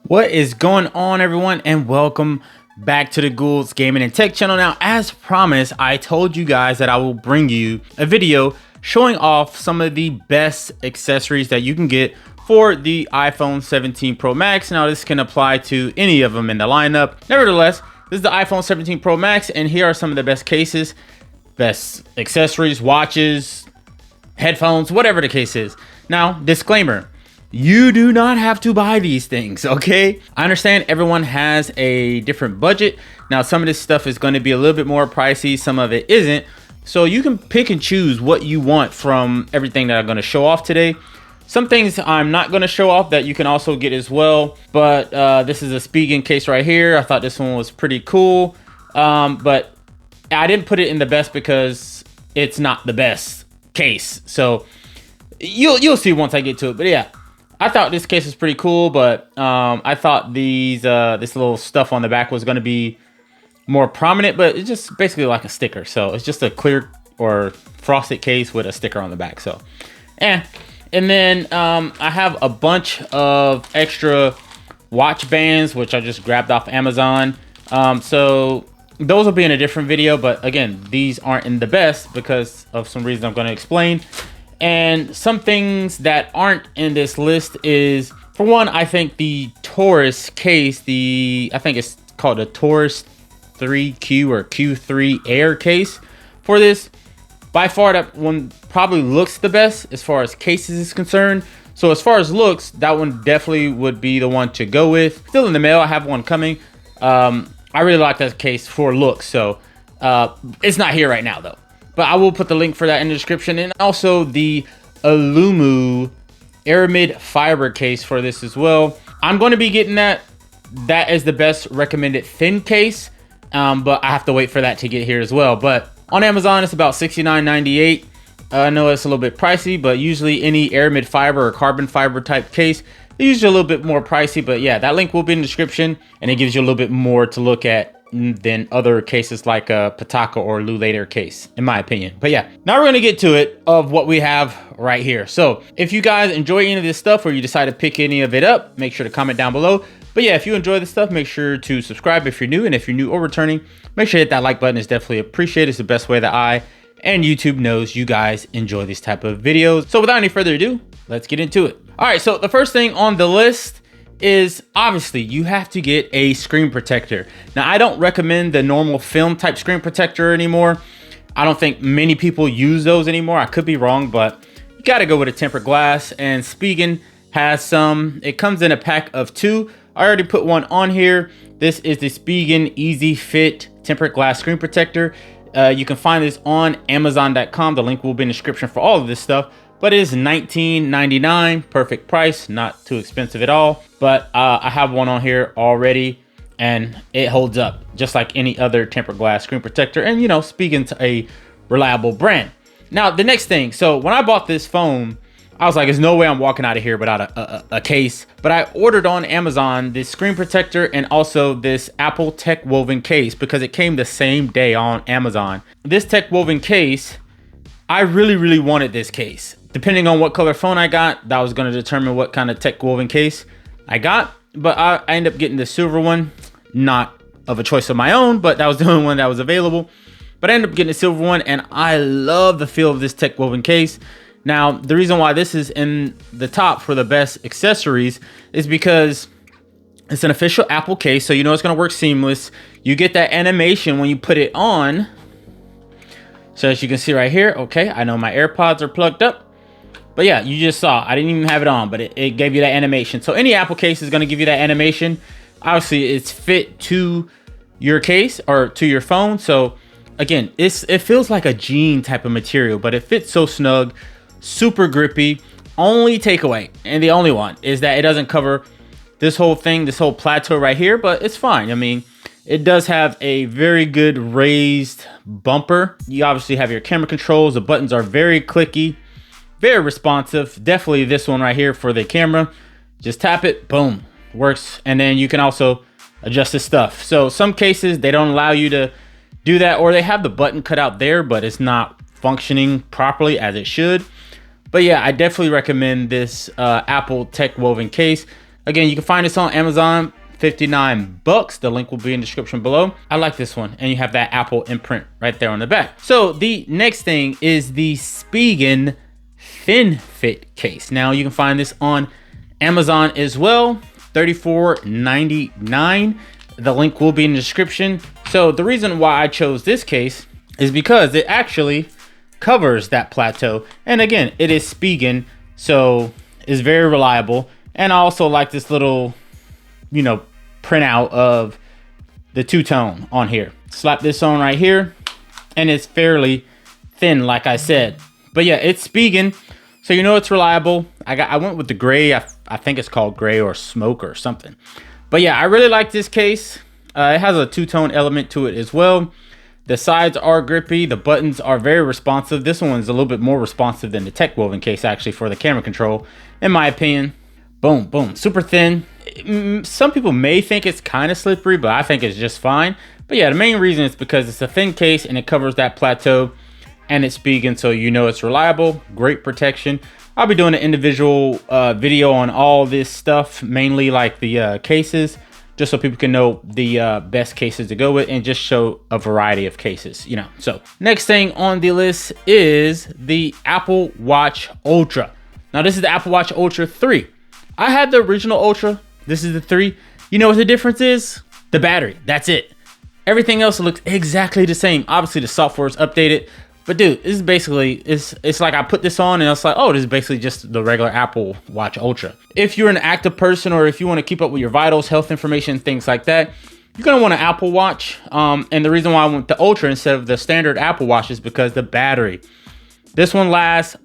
What is going on, everyone, and welcome back to the Ghouls Gaming and Tech channel. Now, as promised, I told you guys that I will bring you a video showing off some of the best accessories that you can get for the iPhone 17 Pro Max. Now, this can apply to any of them in the lineup. Nevertheless, this is the iPhone 17 Pro Max, and here are some of the best cases, best accessories, watches, headphones, whatever the case is. Now, disclaimer. You do not have to buy these things, okay? I understand everyone has a different budget. Now, some of this stuff is going to be a little bit more pricey. Some of it isn't. So you can pick and choose what you want from everything that I'm going to show off today. Some things I'm not going to show off that you can also get as well. But this is a Spigen case right here. I thought this one was pretty cool. But I didn't put it in the best because it's not the best case. So you'll see once I get to it. But yeah. I thought this case was pretty cool, but I thought this little stuff on the back was going to be more prominent, but it's just basically like a sticker. So it's just a clear or frosted case with a sticker on the back. So, and then I have a bunch of extra watch bands, which I just grabbed off Amazon. So those will be in a different video, but again, these aren't in the best because of some reason I'm going to explain. And some things that aren't in this list is, for one, I think the Taurus case, I think it's called a Taurus 3Q or Q3 Air case for this. By far, that one probably looks the best as far as cases is concerned. So as far as looks, that one definitely would be the one to go with. Still in the mail, I have one coming. I really like that case for looks. So it's not here right now though. But I will put the link for that in the description, and also the Alumu Aramid fiber case for this as well. I'm going to be getting that. That is the best recommended thin case, but I have to wait for that to get here as well. But on Amazon, it's about $69.98. I know it's a little bit pricey, but usually any Aramid fiber or carbon fiber type case, they're usually a little bit more pricey. But yeah, that link will be in the description, and it gives you a little bit more to look at than other cases like a Pataka or Lulator case, in my opinion. But yeah, now we're going to get to it of what we have right here. So if you guys enjoy any of this stuff or you decide to pick any of it up, make sure to comment down below. But yeah, if you enjoy this stuff, make sure to subscribe if you're new. And if you're new or returning, make sure to hit that like button. It's definitely appreciated. It's the best way that I and YouTube knows you guys enjoy these type of videos. So without any further ado, let's get into it. All right, so the first thing on the list is obviously you have to get a screen protector. Now, I don't recommend the normal film type screen protector anymore. I don't think many people use those anymore. I could be wrong, but you got to go with a tempered glass, and Spigen has some. It comes in a pack of 2. I already put one on here. This is the Spigen Easy Fit tempered glass screen protector. You can find this on Amazon.com. The link will be in the description for all of this stuff. But it is $19.99, perfect price, not too expensive at all. But I have one on here already, and it holds up just like any other tempered glass screen protector. And, you know, speaking to a reliable brand. Now, the next thing. So when I bought this phone, I was like, there's no way I'm walking out of here without a case. But I ordered on Amazon this screen protector and also this Apple Tech Woven case because it came the same day on Amazon. This Tech Woven case, I really wanted this case. Depending on what color phone I got, that was going to determine what kind of tech woven case I got. But I ended up getting the silver one, not of a choice of my own, but that was the only one that was available. But I ended up getting the silver one, and I love the feel of this tech woven case. Now, the reason why this is in the top for the best accessories is because it's an official Apple case, so you know it's going to work seamless. You get that animation when you put it on. So as you can see right here, okay, I know my AirPods are plugged up. But yeah, you just saw, I didn't even have it on, but it gave you that animation. So any Apple case is going to give you that animation. Obviously, it's fit to your case or to your phone. So again, it feels like a jean type of material, but it fits so snug, super grippy. Only takeaway, and the only one, is that it doesn't cover this whole thing, this whole plateau right here, but it's fine. I mean, it does have a very good raised bumper. You obviously have your camera controls. The buttons are very clicky. Very responsive. Definitely this one right here for the camera. Just tap it, boom, works. And then you can also adjust the stuff. So some cases, they don't allow you to do that, or they have the button cut out there, but it's not functioning properly as it should. But yeah, I definitely recommend this Apple Tech Woven case. Again, you can find this on Amazon, 59 bucks. The link will be in the description below. I like this one, and you have that Apple imprint right there on the back. So the next thing is the Spigen Thin Fit case. Now you can find this on Amazon as well, $34.99. The link will be in the description. So the reason why I chose this case is because it actually covers that plateau. And again, it is Spigen, so it's very reliable. And I also like this little, you know, printout of the two-tone on here. Slap this on right here, and it's fairly thin, like I said. But yeah, it's Spigen, so you know it's reliable. I went with the gray. I think it's called gray or smoke or something. But yeah, I really like this case. It has a two-tone element to it as well. The sides are grippy. The buttons are very responsive. This one's a little bit more responsive than the tech woven case, actually, for the camera control, in my opinion. Boom, boom, super thin. Some people may think it's kind of slippery, but I think it's just fine. But yeah, the main reason is because it's a thin case and it covers that plateau, and it's Spigen, so you know it's reliable, great protection. I'll be doing an individual video on all this stuff, mainly like the cases, just so people can know the best cases to go with and just show a variety of cases, you know. So next thing on the list is the Apple Watch Ultra. Now this is the Apple Watch Ultra 3. I had the original Ultra. This is the 3. You know what the difference is? The battery. That's it. Everything else looks exactly the same. Obviously, the software is updated. But dude, this is basically, it's like I put this on and it's like, oh, this is basically just the regular Apple Watch Ultra. If you're an active person, or if you want to keep up with your vitals, health information, things like that, you're going to want an Apple Watch. And the reason why I went the Ultra instead of the standard Apple Watch is because the battery. This one lasts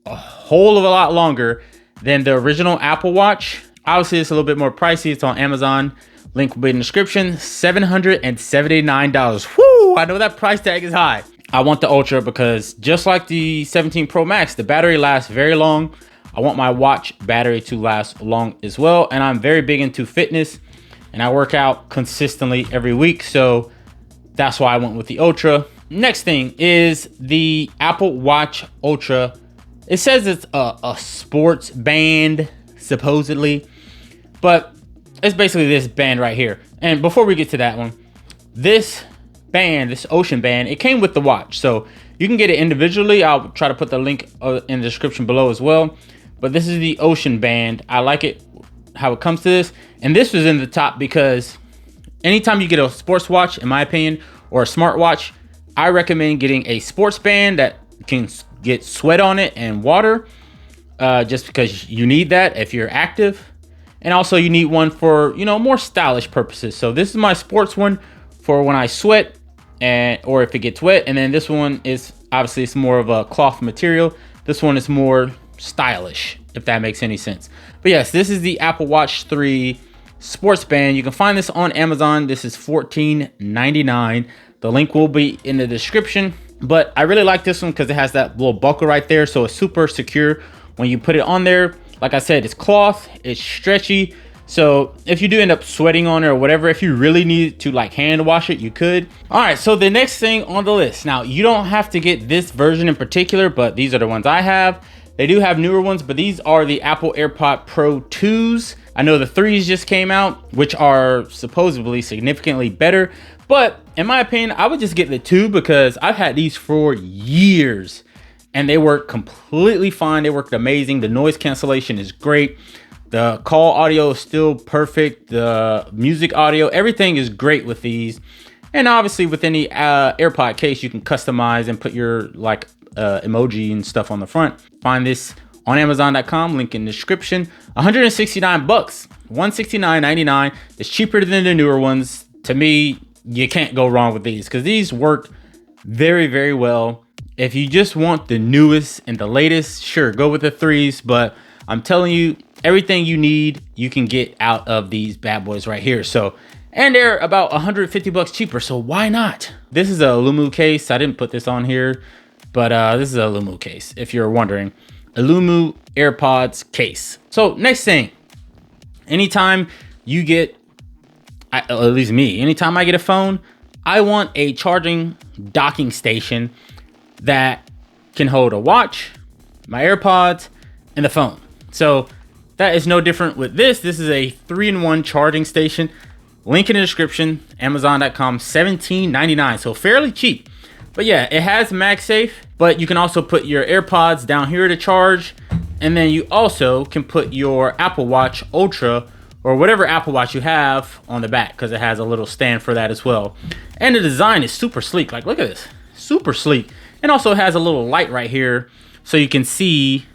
a whole of a lot longer than the original Apple Watch. Obviously, it's a little bit more pricey. It's on Amazon. Link will be in the description. $779. Whoo! I know that price tag is high. I want the Ultra because just like the 17 Pro Max, the battery lasts very long. I want my watch battery to last long as well. And I'm very big into fitness, and I work out consistently every week. So that's why I went with the Ultra. Next thing is the Apple Watch Ultra. It says it's a sports band, supposedly, but it's basically this band right here. And before we get to that one, this band, this Ocean band, it came with the watch, so you can get it individually. I'll try to put the link in the description below as well. But this is the Ocean band. I like it how it comes to this, and this was in the top because anytime you get a sports watch, in my opinion, or a smartwatch, I recommend getting a sports band that can get sweat on it and water, just because you need that if you're active. And also you need one for, you know, more stylish purposes. So this is my sports one for when I sweat or if it gets wet. And then this one is obviously, it's more of a cloth material. This one is more stylish, if that makes any sense. But yes, this is the Apple Watch 3 sports band. You can find this on Amazon. This is $14.99. The link will be in the description. But I really like this one because it has that little buckle right there, so it's super secure when you put it on there. Like I said, it's cloth, it's stretchy, so if you do end up sweating on it or whatever, if you really need to like hand wash it, you could. All right, so the next thing on the list. Now, you don't have to get this version in particular, but these are the ones I have. They do have newer ones, but these are the Apple AirPod Pro 2s. I know the 3s just came out, which are supposedly significantly better. But in my opinion, I would just get the 2 because I've had these for years and they work completely fine. They worked amazing. The noise cancellation is great. The call audio is still perfect. The music audio, everything is great with these. And obviously with any AirPod case, you can customize and put your like emoji and stuff on the front. Find this on Amazon.com, link in the description. 169 bucks, $169.99. It's cheaper than the newer ones. To me, you can't go wrong with these because these work very, very well. If you just want the newest and the latest, sure, go with the 3s. But I'm telling you, everything you need, you can get out of these bad boys right here. So, and they're about 150 bucks cheaper. So why not? This is a Lumu case. I didn't put this on here, but this is a Lumu case, if you're wondering. A Lumu AirPods case. So next thing, anytime you get, at least me, anytime I get a phone, I want a charging docking station that can hold a watch, my AirPods, and the phone. So That is no different with this. This is a 3-in-1 charging station. Link in the description, Amazon.com, $17.99, so fairly cheap. But yeah, it has MagSafe, but you can also put your AirPods down here to charge. And then you also can put your Apple Watch Ultra or whatever Apple Watch you have on the back, because it has a little stand for that as well. And the design is super sleek. Like, look at this, super sleek. And also has a little light right here so you can see,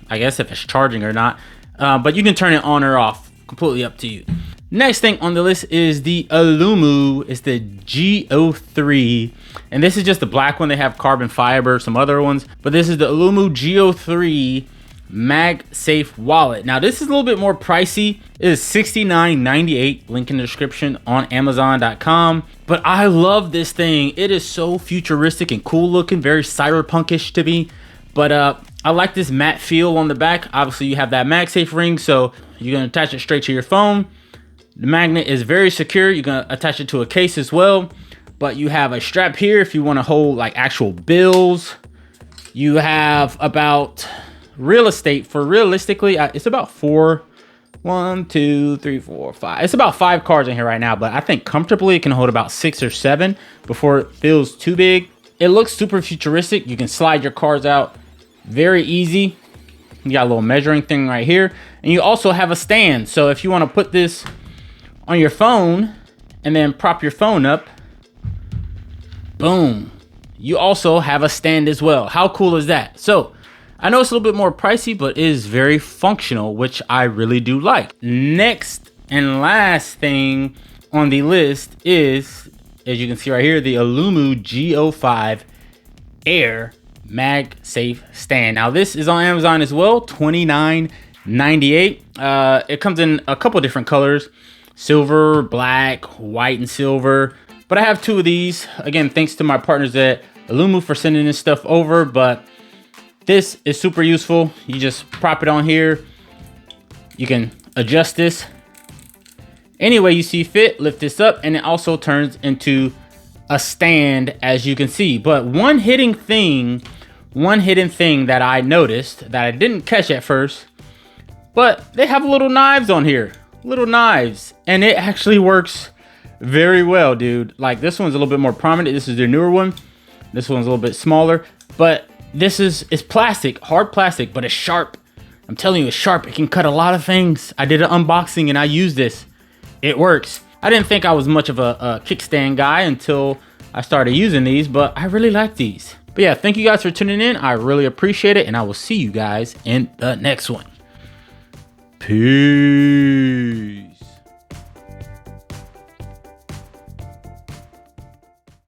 I guess, if it's charging or not. But you can turn it on or off, completely up to you. Next thing on the list is the Alumu. It's the Go3, and this is just the black one. They have carbon fiber, some other ones, but this is the Alumu Go3 MagSafe wallet. Now this is a little bit more pricey. It is $69.98. Link in the description on Amazon.com. But I love this thing. It is so futuristic and cool looking, very cyberpunkish to me. But I like this matte feel on the back. Obviously you have that MagSafe ring, so you're gonna attach it straight to your phone. The magnet is very secure. You're gonna attach it to a case as well. But you have a strap here if you wanna hold like actual bills. You have about real estate for realistically, it's about 1, 2, 3, 4, 5. It's about 5 cards in here right now, but I think comfortably it can hold about 6 or 7 before it feels too big. It looks super futuristic. You can slide your cards out very easy. You got a little measuring thing right here, and you also have a stand. So if you want to put this on your phone and then prop your phone up, boom, you also have a stand as well. How cool is that? So I know it's a little bit more pricey, but it is very functional, which I really do like. Next and last thing on the list is, as you can see right here, the Alumu Go5 Air MagSafe stand. Now this is on Amazon as well, $29.98. It comes in a couple different colors, silver, black, white, and silver. But I have 2 of these. Again, thanks to my partners at Alumu for sending this stuff over. But this is super useful. You just prop it on here. You can adjust this any way you see fit, lift this up, and it also turns into a stand, as you can see. But one hidden thing that I noticed that I didn't catch at first, but they have little knives on here, little knives, and it actually works very well, dude. Like this one's a little bit more prominent. This is the newer one. This one's a little bit smaller, but this is plastic, hard plastic, but it's sharp. I'm telling you, it's sharp. It can cut a lot of things. I did an unboxing and I used this. It works. I didn't think I was much of a kickstand guy until I started using these, but I really like these. But yeah, thank you guys for tuning in. I really appreciate it, and I will see you guys in the next one. Peace.